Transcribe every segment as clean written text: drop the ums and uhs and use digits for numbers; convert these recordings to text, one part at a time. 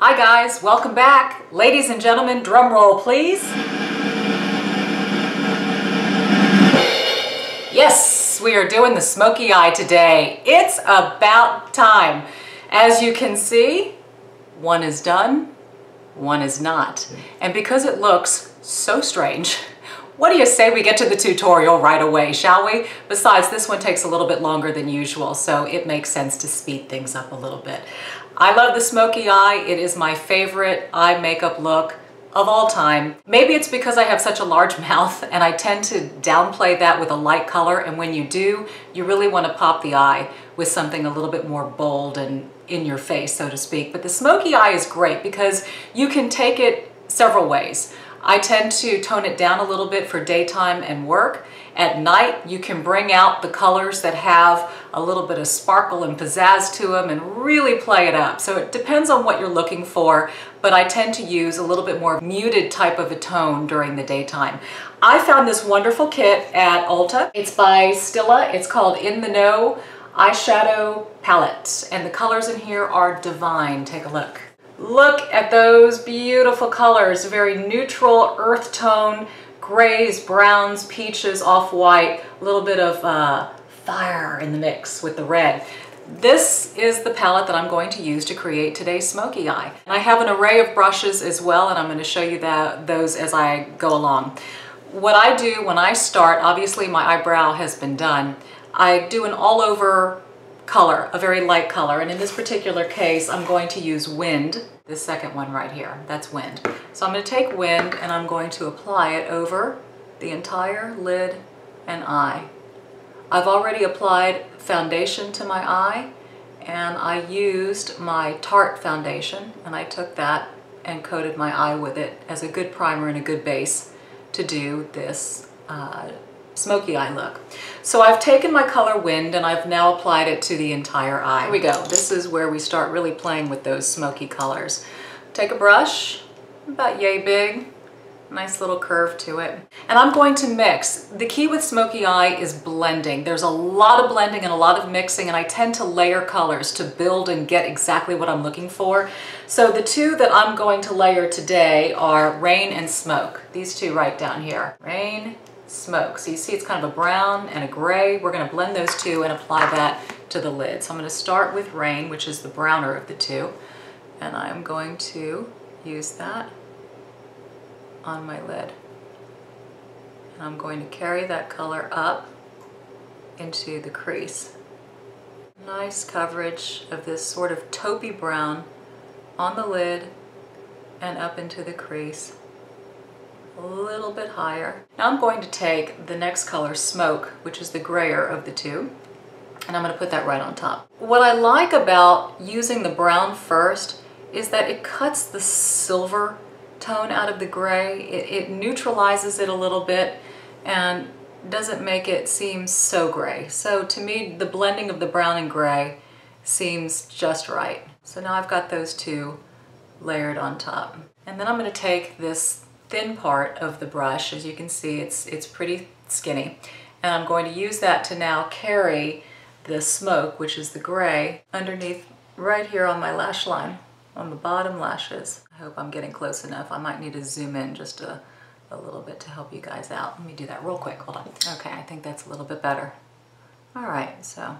Hi guys, welcome back. Ladies and gentlemen, drum roll please. Yes, we are doing the smoky eye today. It's about time. As you can see, one is done, one is not. And because it looks so strange, what do you say we get to the tutorial right away, shall we? Besides, this one takes a little bit longer than usual, so it makes sense to speed things up a little bit. I love the smoky eye. It is my favorite eye makeup look of all time. Maybe it's because I have such a large mouth and I tend to downplay that with a light color, and when you do, you really want to pop the eye with something a little bit more bold and in your face, so to speak. But the smoky eye is great because you can take it several ways. I tend to tone it down a little bit for daytime and work. At night, you can bring out the colors that have a little bit of sparkle and pizzazz to them and really play it up. So it depends on what you're looking for, but I tend to use a little bit more muted type of a tone during the daytime. I found this wonderful kit at Ulta. It's by Stila. It's called In the Know eyeshadow palette, and the colors in here are divine. Take a look. Look at those beautiful colors, very neutral earth tone, grays, browns, peaches, off-white, a little bit of fire in the mix with the red. This is the palette that I'm going to use to create today's smoky eye. And I have an array of brushes as well, and I'm going to show you those as I go along. What I do when I start, obviously my eyebrow has been done, I do an all-over color, a very light color, and in this particular case I'm going to use Wind, this second one right here, that's Wind. So I'm going to take Wind and I'm going to apply it over the entire lid and eye. I've already applied foundation to my eye, and I used my Tarte foundation, and I took that and coated my eye with it as a good primer and a good base to do this smoky eye look. So I've taken my color Wind and I've now applied it to the entire eye. Here we go. This is where we start really playing with those smoky colors. Take a brush, about yay big, nice little curve to it. And I'm going to mix. The key with smoky eye is blending. There's a lot of blending and a lot of mixing, and I tend to layer colors to build and get exactly what I'm looking for. So the two that I'm going to layer today are Rain and Smoke. These two right down here. Rain, Smoke. So you see it's kind of a brown and a gray. We're going to blend those two and apply that to the lid. So I'm going to start with Rain, which is the browner of the two, and I'm going to use that on my lid. And I'm going to carry that color up into the crease. Nice coverage of this sort of taupey brown on the lid and up into the crease. A little bit higher. Now I'm going to take the next color, Smoke, which is the grayer of the two, and I'm going to put that right on top. What I like about using the brown first is that it cuts the silver tone out of the gray. It neutralizes it a little bit and doesn't make it seem so gray. So to me, the blending of the brown and gray seems just right. So now I've got those two layered on top. And then I'm going to take this thin part of the brush. As you can see, it's pretty skinny, and I'm going to use that to now carry the Smoke, which is the gray, underneath right here on my lash line, on the bottom lashes. I hope I'm getting close enough. I might need to zoom in just a little bit to help you guys out. Let me do that real quick. Hold on. Okay, I think that's a little bit better. All right, so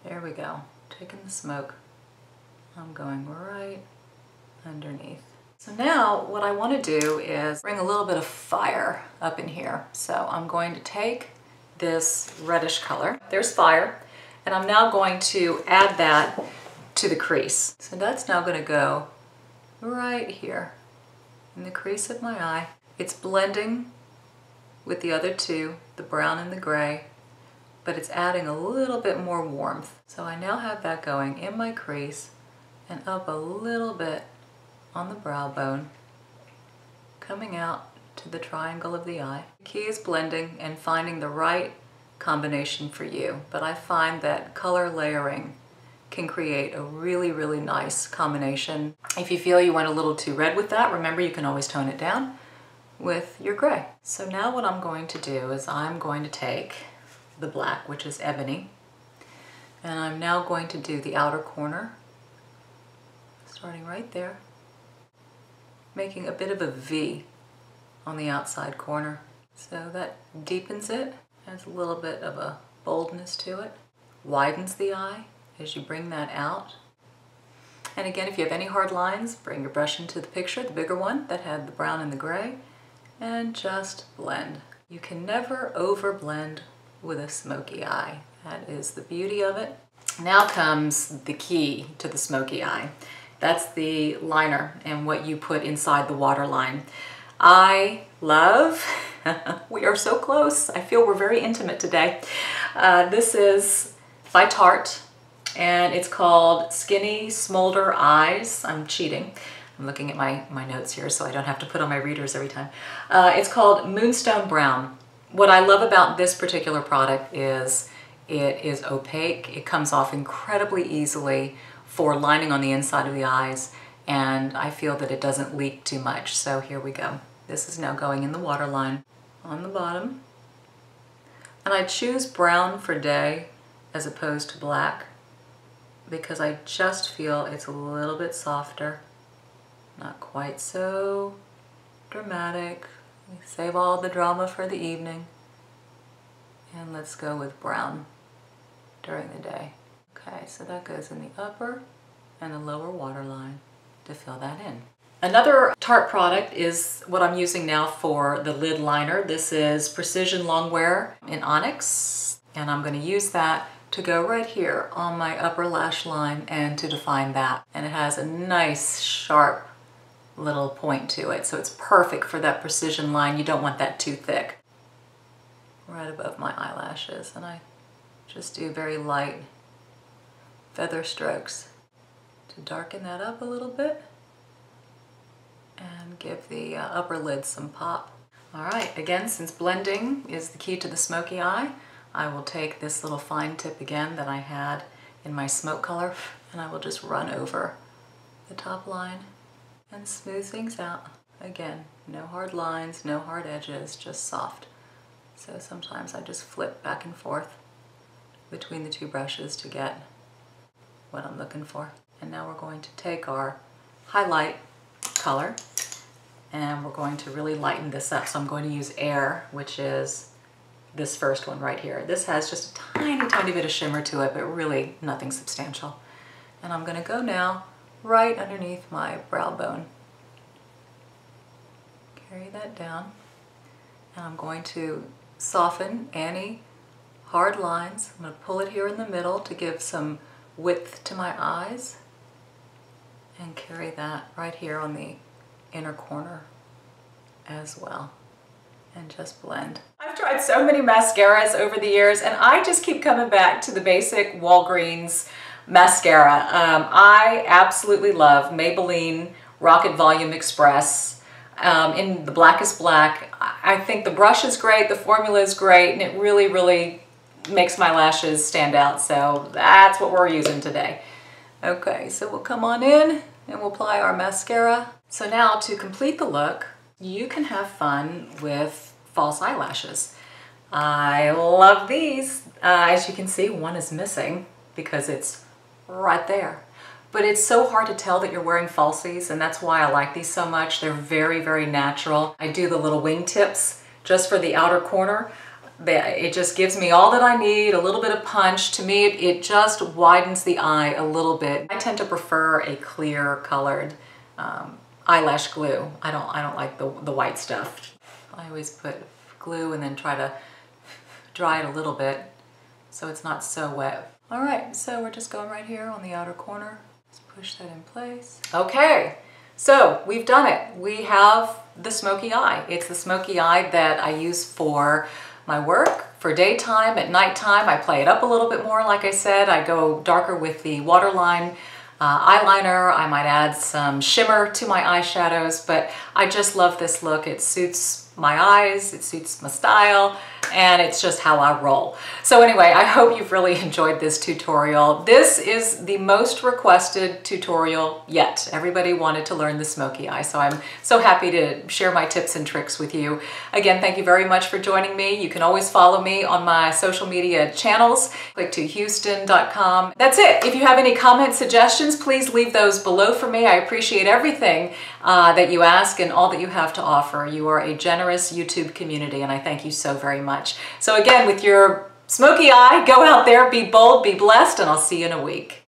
there we go. Taking the Smoke, I'm going right underneath. So now what I want to do is bring a little bit of fire up in here. So I'm going to take this reddish color, there's fire, and I'm now going to add that to the crease. So that's now going to go right here in the crease of my eye. It's blending with the other two, the brown and the gray, but it's adding a little bit more warmth. So I now have that going in my crease and up a little bit on the brow bone, coming out to the triangle of the eye. The key is blending and finding the right combination for you, but I find that color layering can create a really, really nice combination. If you feel you went a little too red with that, remember you can always tone it down with your gray. So now what I'm going to do is I'm going to take the black, which is Ebony, and I'm now going to do the outer corner starting right there, making a bit of a V on the outside corner. So that deepens it, adds a little bit of a boldness to it, widens the eye as you bring that out. And again, if you have any hard lines, bring your brush into the picture, the bigger one that had the brown and the gray, and just blend. You can never over blend with a smoky eye. That is the beauty of it. Now comes the key to the smoky eye. That's the liner and what you put inside the waterline. I love, we are so close. I feel we're very intimate today. This is by Tarte, and it's called Skinny Smolder Eyes. I'm cheating. I'm looking at my notes here so I don't have to put on my readers every time. It's called Moonstone Brown. What I love about this particular product is it is opaque. It comes off incredibly easily for lining on the inside of the eyes, and I feel that it doesn't leak too much. So here we go. This is now going in the waterline on the bottom. And I choose brown for day as opposed to black because I just feel it's a little bit softer. Not quite so dramatic. We save all the drama for the evening. And let's go with brown during the day. Okay, so that goes in the upper and the lower waterline to fill that in. Another Tarte product is what I'm using now for the lid liner. This is Precision Longwear in Onyx, and I'm going to use that to go right here on my upper lash line and to define that. And it has a nice sharp little point to it, so it's perfect for that precision line. You don't want that too thick. Right above my eyelashes, and I just do very light feather strokes to darken that up a little bit and give the upper lid some pop. All right, again, since blending is the key to the smoky eye, I will take this little fine tip again that I had in my smoke color, and I will just run over the top line and smooth things out. Again, no hard lines, no hard edges, just soft. So sometimes I just flip back and forth between the two brushes to get what I'm looking for. And now we're going to take our highlight color and we're going to really lighten this up. So I'm going to use Air, which is this first one right here. This has just a tiny, tiny bit of shimmer to it, but really nothing substantial. And I'm going to go now right underneath my brow bone. Carry that down. And I'm going to soften any hard lines. I'm going to pull it here in the middle to give some width to my eyes and carry that right here on the inner corner as well, and just blend. I've tried so many mascaras over the years, and I just keep coming back to the basic Walgreens mascara. I absolutely love Maybelline Rocket Volume Express in the Blackest Black. I think the brush is great, the formula is great, and it really, really makes my lashes stand out. So that's what we're using today. Okay, so we'll come on in and we'll apply our mascara. So now to complete the look, you can have fun with false eyelashes. I love these. As you can see, one is missing because it's right there. But it's so hard to tell that you're wearing falsies, and that's why I like these so much. They're very, very natural. I do the little wingtips just for the outer corner. It just gives me all that I need, a little bit of punch. To me, it just widens the eye a little bit. I tend to prefer a clear colored eyelash glue. I don't like the white stuff. I always put glue and then try to dry it a little bit so it's not so wet. All right, so we're just going right here on the outer corner. Let's push that in place. Okay, so we've done it. We have the smoky eye. It's the smoky eye that I use for my work, for daytime. At nighttime, I play it up a little bit more. Like I said, I go darker with the waterline eyeliner. I might add some shimmer to my eyeshadows, but I just love this look. It suits my eyes, it suits my style, and it's just how I roll. So anyway, I hope you've really enjoyed this tutorial. This is the most requested tutorial yet. Everybody wanted to learn the smoky eye, so I'm so happy to share my tips and tricks with you. Again, thank you very much for joining me. You can always follow me on my social media channels. Click to houston.com. That's it. If you have any comments, suggestions, please leave those below for me. I appreciate everything that you ask and all that you have to offer. You are a generous YouTube community, and I thank you so very much. So again, with your smoky eye, go out there, be bold, be blessed, and I'll see you in a week.